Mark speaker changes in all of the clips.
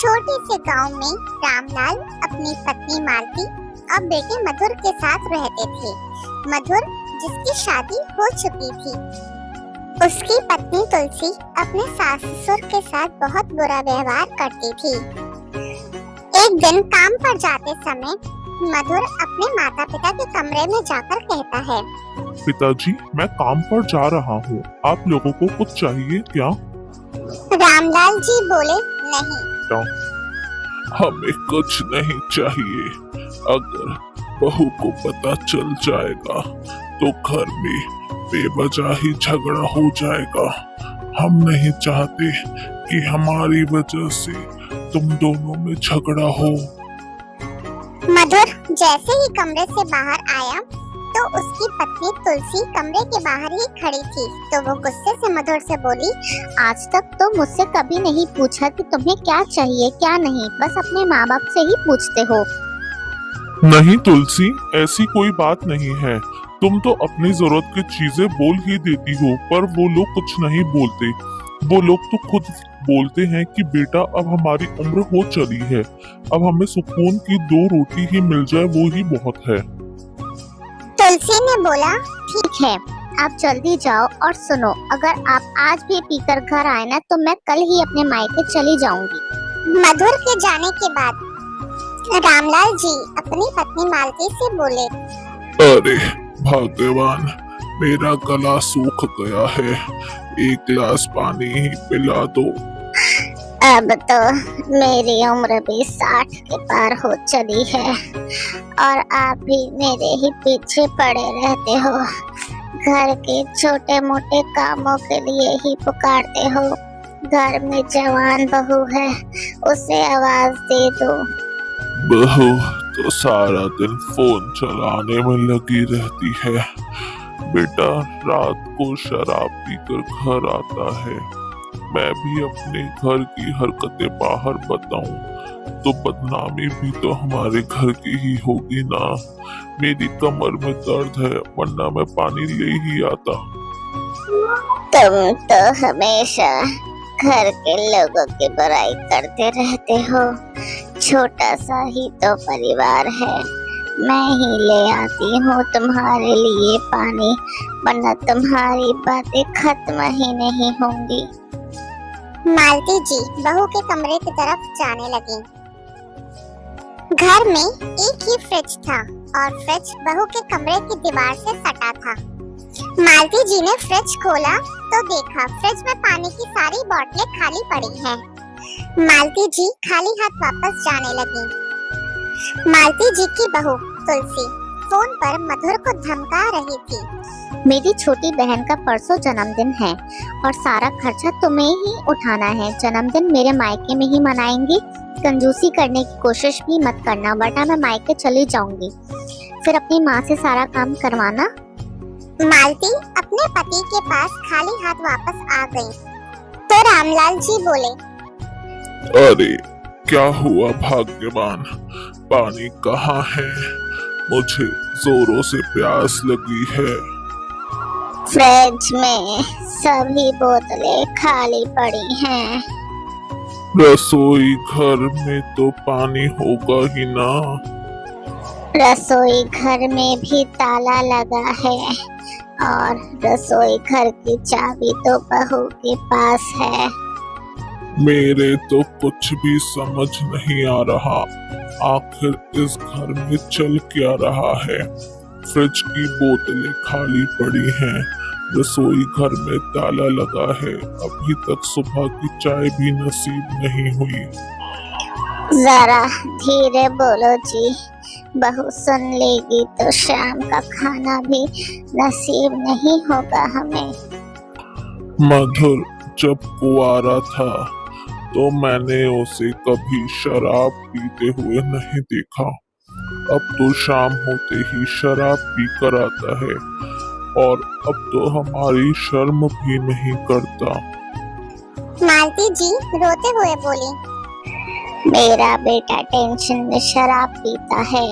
Speaker 1: छोटे से गांव में रामलाल अपनी पत्नी मालती और बेटे मधुर के साथ रहते थे। मधुर जिसकी शादी हो चुकी थी। उसकी पत्नी तुलसी अपने सास ससुर के साथ बहुत बुरा व्यवहार करती थी। एक दिन काम पर जाते समय मधुर अपने माता पिता के कमरे में जाकर कहता है,
Speaker 2: पिताजी, मैं काम पर जा रहा हूँ, आप लोगों को कुछ चाहिए क्या?
Speaker 1: रामलाल जी बोले, नहीं।
Speaker 2: हमें कुछ नहीं चाहिए। अगर बहू को पता चल जाएगा तो घर में बेवजह ही झगड़ा हो जाएगा। हम नहीं चाहते कि हमारी वजह से तुम दोनों में झगड़ा हो।
Speaker 1: मधुर जैसे ही कमरे से बाहर आया तो उसकी पत्नी तुलसी कमरे के बाहर ही खड़ी थी। तो वो गुस्से से मधुर से बोली,
Speaker 3: आज तक तो मुझसे कभी नहीं पूछा कि तुम्हें क्या चाहिए क्या नहीं, बस अपने माँ बाप से ही पूछते हो।
Speaker 2: नहीं तुलसी, ऐसी कोई बात नहीं है। तुम तो अपनी जरूरत की चीजें बोल ही देती हो, पर वो लोग कुछ नहीं बोलते। वो लोग तो खुद बोलते हैं कि बेटा अब हमारी उम्र हो चली है, अब हमें सुकून की 2 रोटी ही मिल जाए वो ही बहुत है।
Speaker 1: तुलसी ने बोला,
Speaker 3: ठीक है, आप जल्दी जाओ और सुनो, अगर आप आज भी पीकर घर आए ना तो मैं कल ही अपने मायके चली जाऊंगी।
Speaker 1: मधुर के जाने के बाद रामलाल जी अपनी पत्नी मालती से बोले,
Speaker 2: अरे भगवान, मेरा गला सूख गया है, एक गिलास पानी ही पिला दो।
Speaker 3: अब तो मेरी उम्र भी 60 के पार हो चली है और आप भी मेरे ही पीछे पड़े रहते हो। घर के छोटे मोटे कामों के लिए ही पुकारते हो। घर में जवान बहू है, उसे आवाज दे दो।
Speaker 2: बहू तो सारा दिन फोन चलाने में लगी रहती है। बेटा रात को शराब पीकर घर आता है। मैं भी अपने घर की हरकतें बाहर बताऊं तो बदनामी भी तो हमारे घर की ही होगी ना। मेरी कमर में दर्द है, वरना मैं पानी ले ही आता।
Speaker 3: तुम तो हमेशा घर के लोगों की बुराई करते रहते हो। छोटा सा ही तो परिवार है, मैं ही ले आती हूँ तुम्हारे लिए पानी, वरना तुम्हारी बातें खत्म ही नहीं होंगी।
Speaker 1: मालती जी बहू के कमरे की तरफ जाने लगी। घर में एक ही फ्रिज था और फ्रिज बहू के कमरे की दीवार से सटा था। मालती जी ने फ्रिज खोला तो देखा फ्रिज में पानी की सारी बोतलें खाली पड़ी हैं। मालती जी खाली हाथ वापस जाने लगी। मालती जी की बहू तुलसी फोन पर मधुर को धमका रही थी,
Speaker 3: मेरी छोटी बहन का परसों जन्मदिन है और सारा खर्चा तुम्हें ही उठाना है। जन्मदिन मेरे मायके में ही मनाएंगी, कंजूसी करने की कोशिश भी मत करना, वरना मैं मायके चली जाऊंगी। फिर अपनी माँ से सारा काम करवाना।
Speaker 1: मालती अपने पति के पास खाली हाथ वापस आ गई तो रामलाल जी बोले,
Speaker 2: अरे क्या हुआ भाग्यवान, पानी कहाँ है? मुझे जोरों से प्यास लगी है।
Speaker 3: फ्रिज में सभी बोतलें खाली पड़ी हैं।
Speaker 2: रसोई घर में तो पानी होगा ही ना।
Speaker 3: रसोई घर में भी ताला लगा है और रसोई घर की चाबी तो बहू के पास है।
Speaker 2: मेरे तो कुछ भी समझ नहीं आ रहा, आखिर इस घर में चल क्या रहा है? फ्रिज की बोतलें खाली पड़ी हैं, रसोई घर में ताला लगा है, अभी तक सुबह की चाय भी नसीब नहीं हुई।
Speaker 3: जरा धीरे बोलो जी, बहू सुन लेगी तो शाम का खाना भी नसीब नहीं होगा हमें।
Speaker 2: मधुर जब कुआरा था तो मैंने उसे कभी शराब पीते हुए नहीं देखा। अब तो शाम होते ही शराब पी कर आता है और अब तो हमारी शर्म भी नहीं करता।
Speaker 1: मालती जी रोते हुए बोली,
Speaker 3: मेरा बेटा टेंशन में शराब पीता है,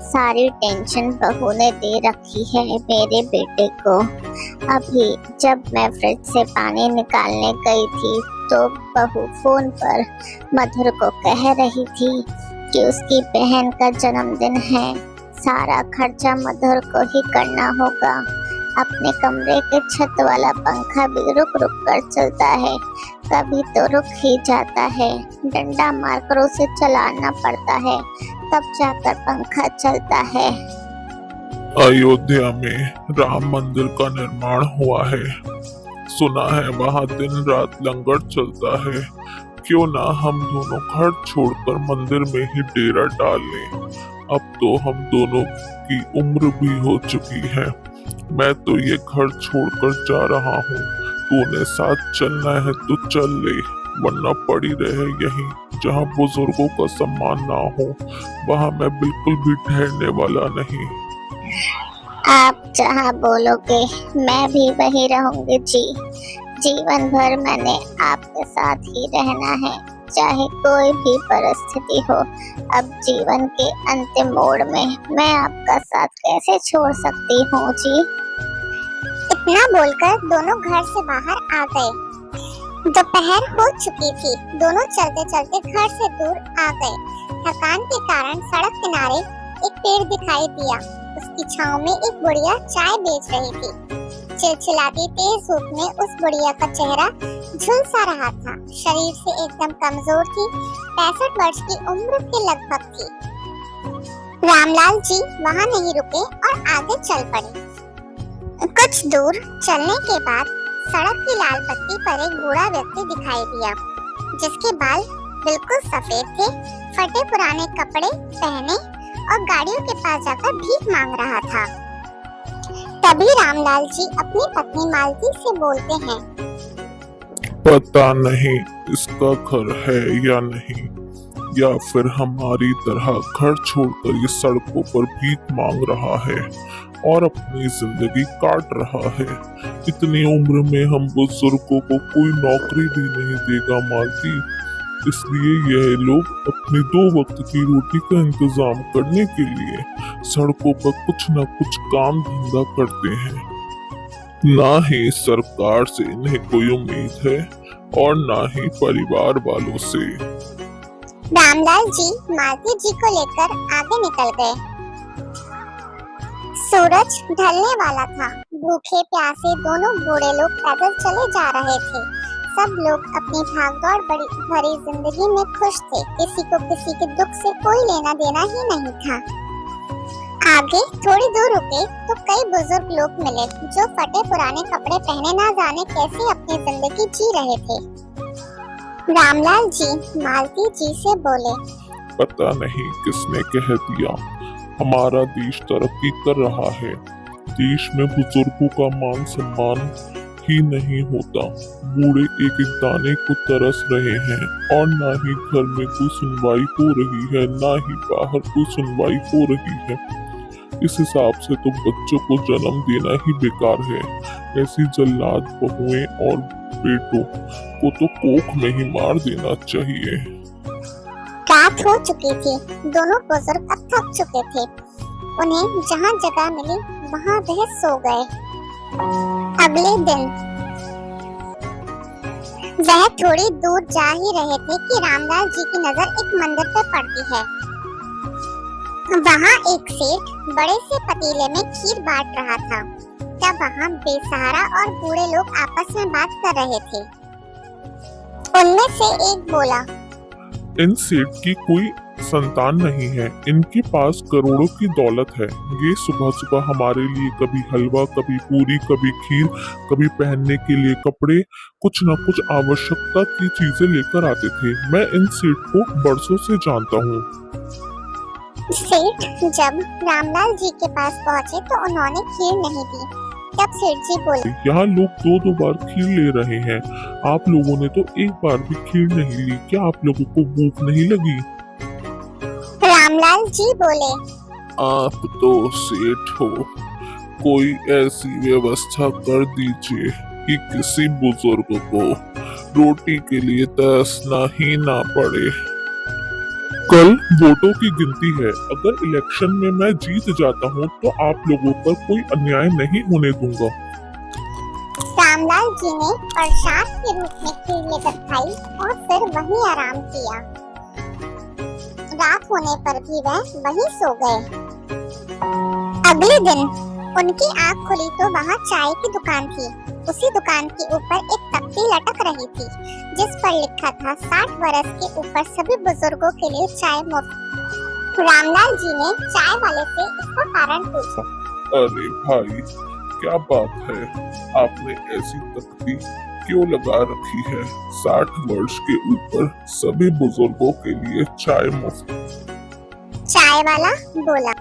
Speaker 3: सारी टेंशन बहू ने दे रखी है मेरे बेटे को। अभी जब मैं फ्रिज से पानी निकालने गई थी तो बहू फोन पर मधुर को कह रही थी कि उसकी बहन का जन्मदिन है, सारा खर्चा मधुर को ही करना होगा। अपने कमरे के छत वाला पंखा भी रुक रुक कर चलता है, कभी तो रुक ही जाता है, डंडा मारकर उसे चलाना पड़ता है, तब जाकर पंखा चलता है।
Speaker 2: अयोध्या में राम मंदिर का निर्माण हुआ है। सुना है वहाँ दिन रात लंगर चलता है। क्यों ना हम दोनों घर छोड़कर मंदिर में ही डेरा डाल लें। अब तो हम दोनों की उम्र भी हो चुकी है। मैं तो ये घर छोड़कर जा रहा हूँ। तूने साथ चलना है तो चल ले, वरना पड़ी रहे यहीं जहाँ बुजुर्गों का सम्मान ना हो। वहाँ मैं बिल्कुल भी ठहरने वाला नहीं।
Speaker 3: आप जहाँ बोलोगे मैं भी वहीं रहूंगी जी। जीवन भर मैंने आपके साथ ही रहना है, चाहे कोई भी परिस्थिति हो। अब जीवन के अंतिम मोड़ में मैं आपका साथ कैसे छोड़ सकती हूँ जी।
Speaker 1: इतना बोलकर दोनों घर से बाहर आ गए। दोपहर हो चुकी थी। दोनों चलते चलते घर से दूर आ गए। थकान के कारण सड़क किनारे एक पेड़ दिखाई दिया। उसकी छांव में एक बुढ़िया चाय बेच रही थी। चिलचिलाती तेज धूप में उस बुढ़िया का चेहरा झुलसा रहा था। शरीर से एकदम कमजोर थी। 65 वर्ष की उम्र के लगभग थी। रामलाल जी वहाँ नहीं रुके और आगे चल पड़े। कुछ दूर चलने के बाद सड़क की लाल पट्टी पर एक बूढ़ा व्यक्ति दिखाई दिया, जिसके बाल बिल्कुल सफेद थे, फटे पुराने कपड़े पहने और गाड़ियों के पास जाकर भीख मांग रहा था। तभी रामलाल जी अपनी पत्नी मालती से बोलते हैं,
Speaker 2: पता नहीं इसका घर है या नहीं, या फिर हमारी तरह घर छोड़कर ये सड़कों पर भीख मांग रहा है और अपनी जिंदगी काट रहा है। इतनी उम्र में हम बुजुर्गों को कोई नौकरी भी नहीं देगा मालती, इसलिए यह लोग अपनी 2 वक्त की रोटी का इंतजाम करने के लिए सड़कों पर कुछ न कुछ काम धंधा करते हैं। ना ही सरकार से इन्हें कोई उम्मीद है और ना ही परिवार वालों से।
Speaker 1: रामलाल जी मालती जी को लेकर आगे निकल गए। सूरज ढलने वाला था। भूखे प्यासे दोनों बूढ़े लोग पैदल चले जा रहे थे। सब लोग अपनी भागदौड़ भरी जिंदगी में खुश थे। किसी को किसी के दुख से कोई लेना देना ही नहीं था। आगे थोड़ी दूर रुके तो कई बुजुर्ग लोग मिले, जो फटे पुराने कपड़े पहने ना जाने कैसे अपनी जिंदगी जी रहे थे। रामलाल जी मालती जी से बोले,
Speaker 2: पता नहीं किसने कह दिया, हमारा देश तरक्की कर रहा है। देश में बुजुर्गों का मान सम्मान ही नहीं होता। बूढ़े एक एक दाने को तरस रहे हैं और ना ही घर में कोई सुनवाई हो रही है, ना ही बाहर कोई सुनवाई हो रही है। इस हिसाब से तो बच्चों को जन्म देना ही बेकार है। ऐसी जल्लाद बहुएं और बेटों को तो कोख में ही मार देना चाहिए।
Speaker 1: रात हो चुकी थी। दोनों बुजुर्ग अब थक चुके थे। उन्हें जहाँ जगह मिली वहाँ वह सो गए। अगले दिन वह थोड़ी दूर जा ही रहे थे कि रामलाल जी की नजर एक मंदिर पर पड़ती है। वहाँ एक सेठ बड़े से पतीले में खीर बांट रहा था। तब वहाँ बेसहारा और बूढ़े लोग आपस में बात कर रहे थे। उनमें से एक बोला,
Speaker 2: इन सेठ की कोई संतान नहीं है, इनके पास करोड़ों की दौलत है। ये सुबह सुबह हमारे लिए कभी हलवा, कभी पूरी, कभी खीर, कभी पहनने के लिए कपड़े, कुछ न कुछ आवश्यकता की चीजें लेकर आते थे। मैं इन सेठ को बरसों से जानता हूँ।
Speaker 1: सेठ जब रामलाल जी के पास पहुँचे तो उन्होंने खीर नहीं दी। तब सेठ जी बोले,
Speaker 2: यहाँ लोग 2-2 बार खीर ले रहे हैं, आप लोगों ने तो एक बार भी खीर नहीं ली। क्या आप लोगों को भूख नहीं लगी?
Speaker 1: रामलाल जी बोले,
Speaker 2: आप तो सेठ हो, कोई ऐसी व्यवस्था कर दीजिए कि किसी बुजुर्ग को रोटी के लिए तरसना ही ना पड़े। कल वोटों की गिनती है। अगर इलेक्शन में मैं जीत जाता हूँ तो आप लोगों पर कोई अन्याय नहीं होने दूंगा।
Speaker 1: रामलाल जी ने प्रसाद के रूप में खीर लेकर खाई और फिर वहीं आराम किया। रात होने पर भी वह वहीं सो गए। अगले दिन उनकी आंख खुली तो वहाँ चाय की दुकान थी। उसी दुकान के ऊपर एक तख्ती लटक रही थी जिस पर लिखा था 60 वर्ष के ऊपर सभी बुजुर्गों के लिए चाय मुफ्त। रामलाल जी ने चाय वाले से इसका कारण पूछा।
Speaker 2: अरे भाई, क्या बात है, आपने ऐसी तख्ती क्यों लगा रखी है? 60 वर्ष के ऊपर सभी बुजुर्गों के लिए चाय मुफ्त।
Speaker 1: चाय वाला बोला,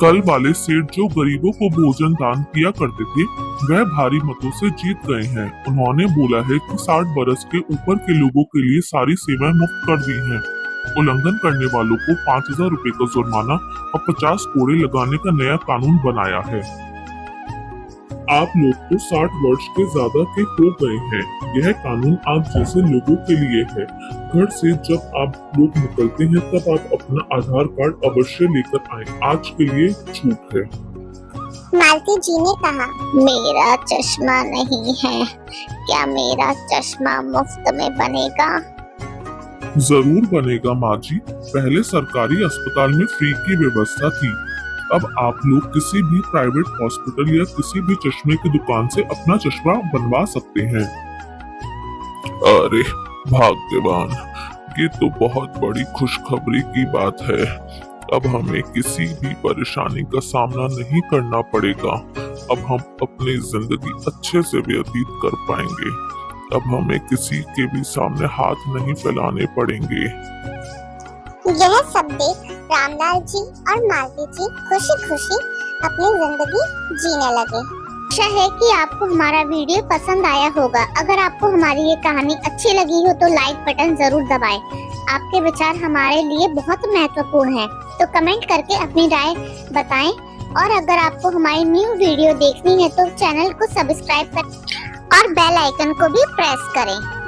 Speaker 2: कल वाले सेठ जो गरीबों को भोजन दान किया करते थे वह भारी मतों से जीत गए हैं। उन्होंने बोला है कि 60 वर्ष के ऊपर के लोगों के लिए सारी सेवाएं मुफ्त कर दी हैं। उल्लंघन करने वालों को 5000 रुपए का जुर्माना और 50 कोड़े लगाने का नया कानून बनाया है। आप लोग तो 60 वर्ष के ज्यादा के हो गए हैं। यह कानून आप जैसे लोगों के लिए है। घर से जब आप लोग निकलते हैं तब आप अपना आधार कार्ड अवश्य लेकर आएं। आज के लिए छूट है।
Speaker 1: मालती जी ने कहा,
Speaker 3: मेरा चश्मा नहीं है, क्या मेरा चश्मा मुफ्त में बनेगा?
Speaker 2: जरूर बनेगा माँ जी। पहले सरकारी अस्पताल में फ्री की व्यवस्था थी। अब आप लोग किसी भी प्राइवेट हॉस्पिटल या किसी भी चश्मे की दुकान से अपना चश्मा बनवा सकते हैं। अरे भाग्यवान, ये तो बहुत बड़ी खुशखबरी की बात है। अब हमें किसी भी परेशानी का सामना नहीं करना पड़ेगा। अब हम अपनी जिंदगी अच्छे से व्यतीत कर पाएंगे। अब हमें किसी के भी सामने हाथ नहीं फैलाने पड़ेंगे।
Speaker 1: यह सब देख रामलाल जी और मालती जी खुशी खुशी अपनी जिंदगी जीने लगे।
Speaker 3: आशा है कि आपको हमारा वीडियो पसंद आया होगा। अगर आपको हमारी ये कहानी अच्छी लगी हो तो लाइक बटन जरूर दबाएं। आपके विचार हमारे लिए बहुत महत्वपूर्ण है, तो कमेंट करके अपनी राय बताएं। और अगर आपको हमारी न्यू वीडियो देखनी है तो चैनल को सब्सक्राइब करें और बेल आइकन को भी प्रेस करें।